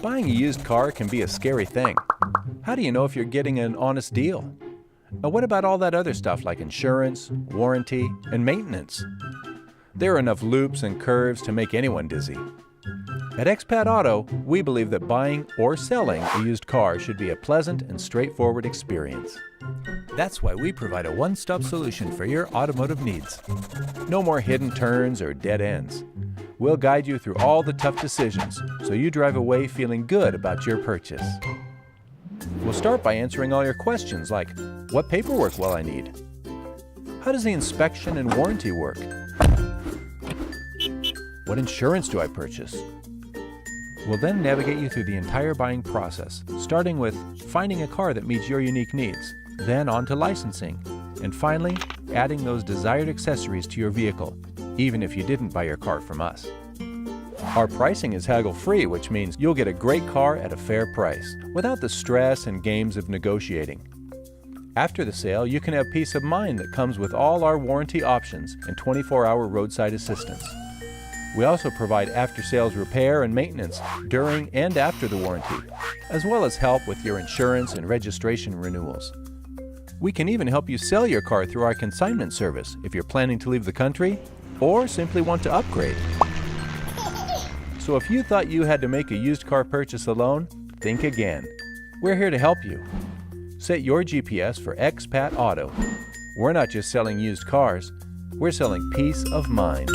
Buying a used car can be a scary thing. How do you know if you're getting an honest deal? Now, what about all that other stuff like insurance, warranty, and maintenance? There are enough loops and curves to make anyone dizzy. At Expat Auto, we believe that buying or selling a used car should be a pleasant and straightforward experience. That's why we provide a one-stop solution for your automotive needs. No more hidden turns or dead ends. We'll guide you through all the tough decisions so you drive away feeling good about your purchase. We'll start by answering all your questions like, what paperwork will I need? How does the inspection and warranty work? What insurance do I purchase? We'll then navigate you through the entire buying process, starting with finding a car that meets your unique needs, then on to licensing, and finally, adding those desired accessories to your vehicle, even if you didn't buy your car from us. Our pricing is haggle-free, which means you'll get a great car at a fair price, without the stress and games of negotiating. After the sale, you can have peace of mind that comes with all our warranty options and 24-hour roadside assistance. We also provide after-sales repair and maintenance during and after the warranty, as well as help with your insurance and registration renewals. We can even help you sell your car through our consignment service if you're planning to leave the country or simply want to upgrade. So if you thought you had to make a used car purchase alone, think again. We're here to help you. Set your GPS for Expat Auto. We're not just selling used cars, we're selling peace of mind.